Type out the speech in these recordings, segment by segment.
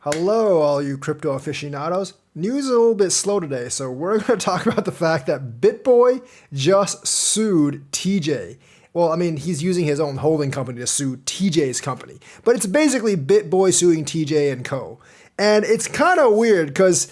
Hello, all you crypto aficionados. News is a little bit slow today, so we're going to talk about the fact that Bitboy just sued TJ. Well, I mean, he's using his own holding company to sue TJ's company, but it's basically Bitboy suing TJ and Co. And it's kind of weird because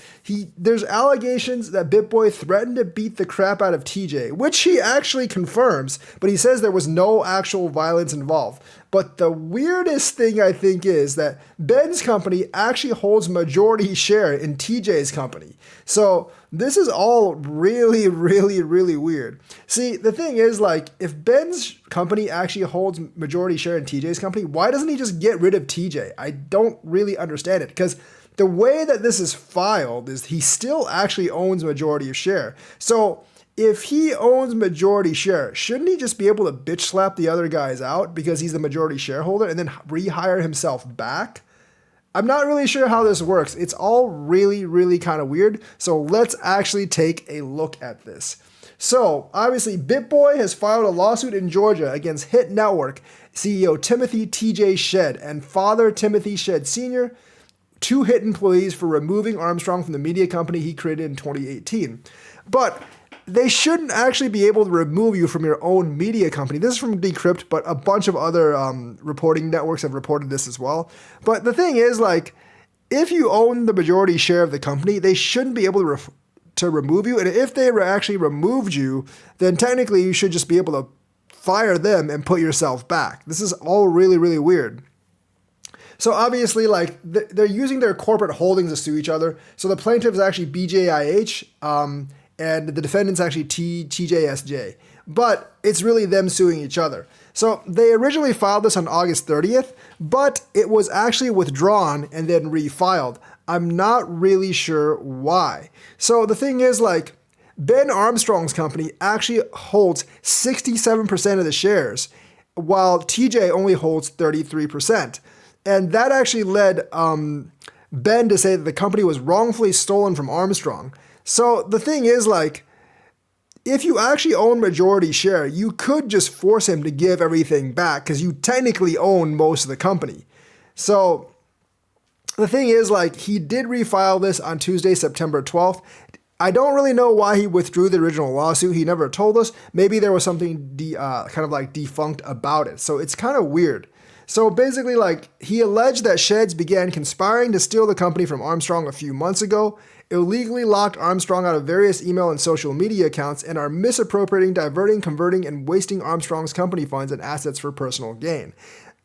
there's allegations that Bitboy threatened to beat the crap out of TJ, which he actually confirms, but he says there was no actual violence involved. But the weirdest thing I think is that Ben's company actually holds majority share in TJ's company. So this is all really, really, really weird. See, the thing is, like, if Ben's company actually holds majority share in TJ's company, why doesn't he just get rid of TJ? I don't really understand it because the way that this is filed is he still actually owns majority of share. So if he owns majority share, shouldn't he just be able to bitch slap the other guys out because he's the majority shareholder and then rehire himself back? I'm not really sure how this works. It's all really, really kind of weird. So let's actually take a look at this. So obviously Bitboy has filed a lawsuit in Georgia against Hit Network CEO Timothy TJ Shed and father Timothy Shed Sr., two Hit employees for removing Armstrong from the media company he created in 2018. But they shouldn't actually be able to remove you from your own media company. This is from Decrypt, but a bunch of other reporting networks have reported this as well. But the thing is, like, if you own the majority share of the company, they shouldn't be able to remove you. And if they actually removed you, then technically you should just be able to fire them and put yourself back. This is all really, really weird. So obviously, like, they're using their corporate holdings to sue each other. So the plaintiff is actually BJIH, and the defendant's actually TJSJ. But it's really them suing each other. So they originally filed this on August 30th, but it was actually withdrawn and then refiled. I'm not really sure why. So the thing is, like, Ben Armstrong's company actually holds 67% of the shares, while TJ only holds 33%. And that actually led Ben to say that the company was wrongfully stolen from Armstrong. So the thing is, like, if you actually own majority share, you could just force him to give everything back because you technically own most of the company. So the thing is, like, he did refile this on Tuesday, September 12th. I don't really know why he withdrew the original lawsuit. He never told us. Maybe there was something kind of like defunct about it. So it's kind of weird. So basically, like, he alleged that Sheds began conspiring to steal the company from Armstrong a few months ago, illegally locked Armstrong out of various email and social media accounts, and are misappropriating, diverting, converting, and wasting Armstrong's company funds and assets for personal gain.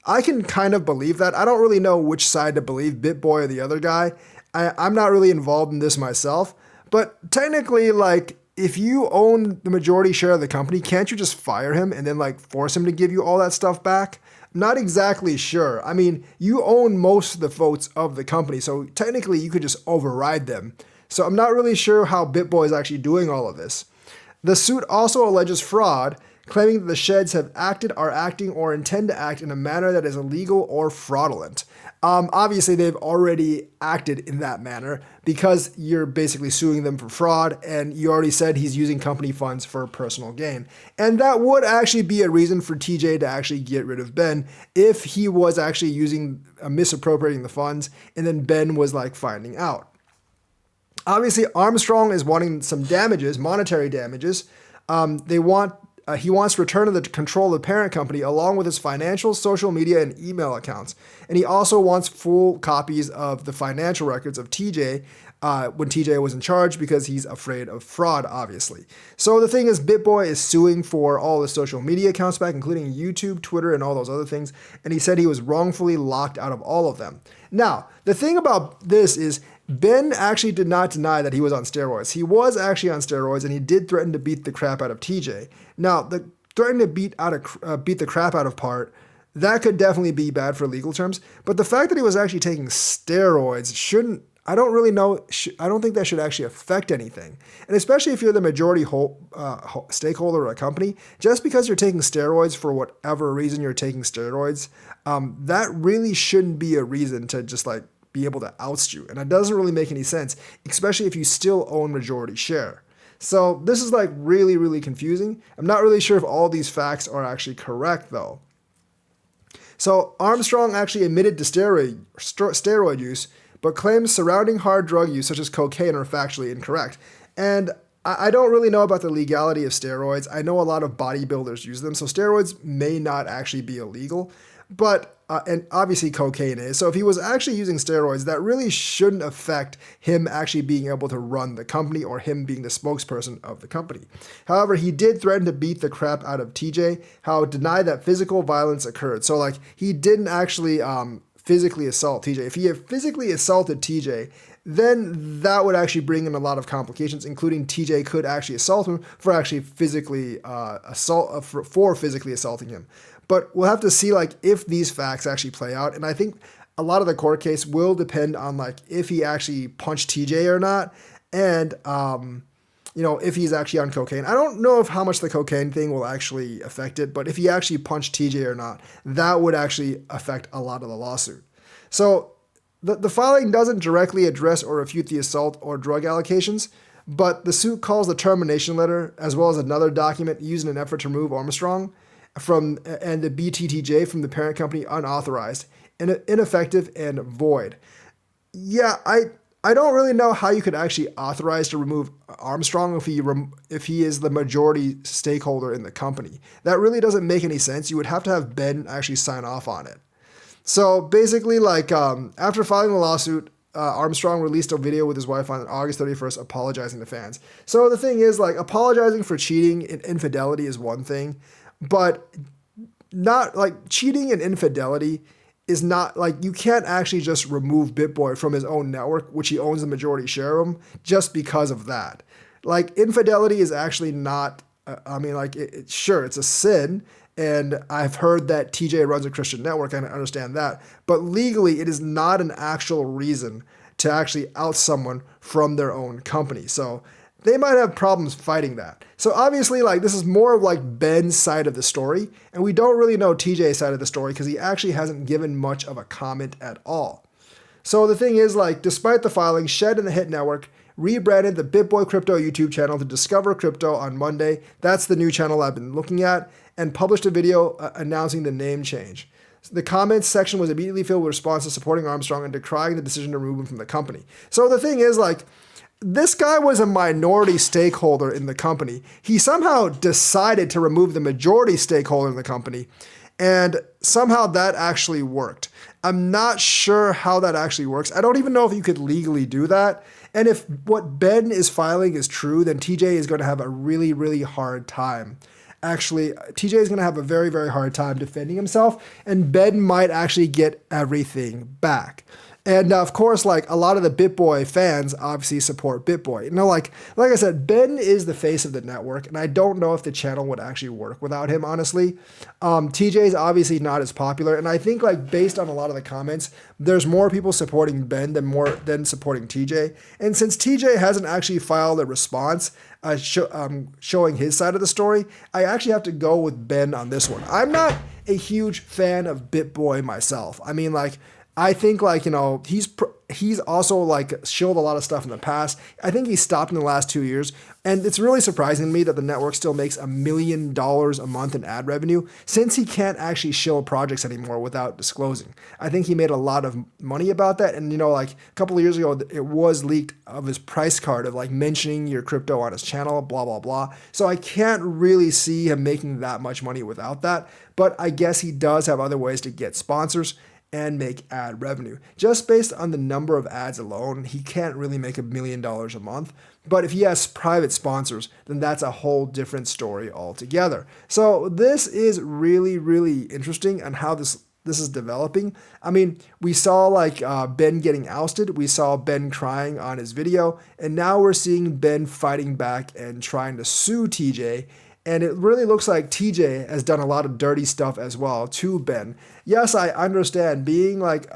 I can kind of believe that. I don't really know which side to believe, Bitboy or the other guy. I'm not really involved in this myself. But technically, like, if you own the majority share of the company, can't you just fire him and then, like, force him to give you all that stuff back? Not exactly sure. I mean, you own most of the votes of the company, so technically you could just override them. So I'm not really sure how Bitboy is actually doing all of this. The suit also alleges fraud, claiming that the Sheds have acted, are acting, or intend to act in a manner that is illegal or fraudulent. Obviously, they've already acted in that manner because you're basically suing them for fraud, and you already said he's using company funds for personal gain. And that would actually be a reason for TJ to actually get rid of Ben if he was actually misappropriating the funds, and then Ben was, like, finding out. Obviously, Armstrong is wanting some damages, monetary damages. He wants to return to the control of the parent company along with his financial, social media, and email accounts. And he also wants full copies of the financial records of TJ when TJ was in charge because he's afraid of fraud, obviously. So the thing is, Bitboy is suing for all the social media accounts back, including YouTube, Twitter, and all those other things. And he said he was wrongfully locked out of all of them. Now, the thing about this is Ben actually did not deny that he was on steroids. He was actually on steroids, and he did threaten to beat the crap out of TJ. Now, the threatening to beat the crap out of part, that could definitely be bad for legal terms. But the fact that he was actually taking steroids shouldn't. I don't really know. I don't think that should actually affect anything. And especially if you're the majority stakeholder of a company, just because you're taking steroids for whatever reason you're taking steroids, that really shouldn't be a reason to just, like, be able to oust you. And it doesn't really make any sense, especially if you still own majority share. So this is, like, really, really confusing. I'm not really sure if all these facts are actually correct, though. So Armstrong actually admitted to steroid use, but claims surrounding hard drug use such as cocaine are factually incorrect. And I don't really know about the legality of steroids. I know a lot of bodybuilders use them, so steroids may not actually be illegal, but and obviously cocaine is. So if he was actually using steroids, that really shouldn't affect him actually being able to run the company or him being the spokesperson of the company. However, he did threaten to beat the crap out of TJ, how denied that physical violence occurred. So like he didn't actually physically assault TJ. If he had physically assaulted TJ, then that would actually bring in a lot of complications, including TJ could actually assault him for actually physically for physically assaulting him. But we'll have to see like if these facts actually play out, and I think a lot of the court case will depend on like if he actually punched TJ or not, and if he's actually on cocaine. I don't know if how much the cocaine thing will actually affect it, but if he actually punched TJ or not, that would actually affect a lot of the lawsuit. So the filing doesn't directly address or refute the assault or drug allegations, but the suit calls the termination letter as well as another document used in an effort to remove Armstrong and the BTTJ from the parent company unauthorized, ineffective, and void. Yeah, I don't really know how you could actually authorize to remove Armstrong if he is the majority stakeholder in the company. That really doesn't make any sense. You would have to have Ben actually sign off on it. So basically, like after filing the lawsuit, Armstrong released a video with his wife on August 31st apologizing to fans. So the thing is, like, apologizing for cheating and infidelity is one thing, but not like cheating and infidelity is not like you can't actually just remove Bitboy from his own network, which he owns the majority share of them, just because of that. Like infidelity is actually not, sure, it's a sin. And I've heard that TJ runs a Christian network, and I understand that. But legally, it is not an actual reason to actually out someone from their own company. So they might have problems fighting that. So obviously, like this is more of like Ben's side of the story, and we don't really know TJ's side of the story because he actually hasn't given much of a comment at all. So the thing is, like, despite the filing, Shed and the Hit Network rebranded the Bitboy Crypto YouTube channel to Discover Crypto on Monday. That's the new channel I've been looking at, and published a video announcing the name change. The comments section was immediately filled with responses supporting Armstrong and decrying the decision to remove him from the company. So the thing is, like, this guy was a minority stakeholder in the company. He somehow decided to remove the majority stakeholder in the company, and somehow that actually worked. I'm not sure how that actually works. I don't even know if you could legally do that. And if what Ben is filing is true, then TJ is going to have a really, really hard time. Actually, TJ is going to have a very, very hard time defending himself, and Ben might actually get everything back. And of course, like a lot of the Bitboy fans obviously support Bitboy. You know, like I said, Ben is the face of the network, and I don't know if the channel would actually work without him, honestly. TJ is obviously not as popular, and I think like based on a lot of the comments, there's more people supporting Ben than supporting TJ. And since TJ hasn't actually filed a response showing his side of the story, I actually have to go with Ben on this one. I'm not a huge fan of Bitboy myself. I mean, like, I think like, he's also like shilled a lot of stuff in the past. I think he's stopped in the last 2 years. And it's really surprising to me that the network still makes $1 million a month in ad revenue since he can't actually shill projects anymore without disclosing. I think he made a lot of money about that. And, like a couple of years ago, it was leaked of his price card of like mentioning your crypto on his channel, blah, blah, blah. So I can't really see him making that much money without that. But I guess he does have other ways to get sponsors and make ad revenue. Just based on the number of ads alone, he can't really make $1 million a month. But if he has private sponsors, then that's a whole different story altogether. So this is really, really interesting on how this is developing. I mean, we saw like Ben getting ousted. We saw Ben crying on his video. And now we're seeing Ben fighting back and trying to sue TJ. And it really looks like TJ has done a lot of dirty stuff as well to Ben. Yes, I understand being like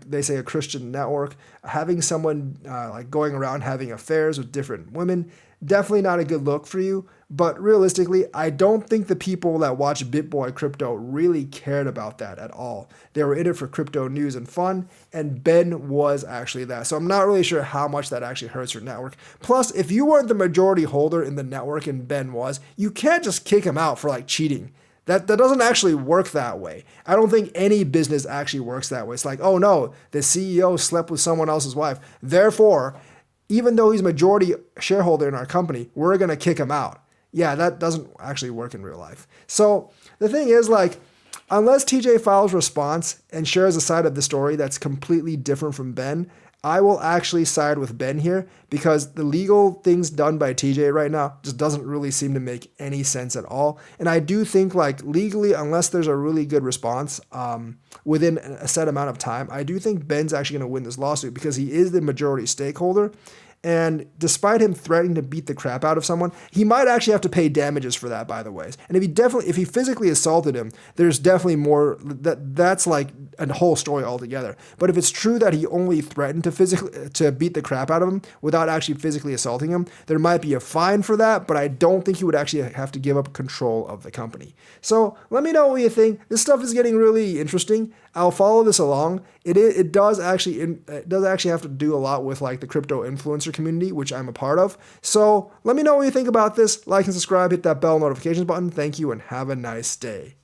they say a Christian network, having someone like going around having affairs with different women, definitely not a good look for you. But realistically, I don't think the people that watch Bitboy Crypto really cared about that at all. They were in it for crypto news and fun, and Ben was actually that. So I'm not really sure how much that actually hurts your network. Plus, if you weren't the majority holder in the network and Ben was, you can't just kick him out for like cheating. That doesn't actually work that way. I don't think any business actually works that way. It's like, oh no, the CEO slept with someone else's wife. Therefore, even though he's majority shareholder in our company, we're going to kick him out. Yeah, that doesn't actually work in real life. So the thing is, like, unless TJ files response and shares a side of the story that's completely different from Ben, I will actually side with Ben here because the legal things done by TJ right now just doesn't really seem to make any sense at all. And I do think, like, legally, unless there's a really good response within a set amount of time, I do think Ben's actually going to win this lawsuit because he is the majority stakeholder. And despite him threatening to beat the crap out of someone, he might actually have to pay damages for that, by the way. And if he physically assaulted him, there's definitely more that's like a whole story altogether. But if it's true that he only threatened to beat the crap out of him without actually physically assaulting him, there might be a fine for that, but I don't think he would actually have to give up control of the company. So let me know what you think. This stuff is getting really interesting. I'll follow this along. It does actually have to do a lot with like the crypto influencer community, which I'm a part of. So let me know what you think about this. Like and subscribe, hit that bell notifications button. Thank you and have a nice day.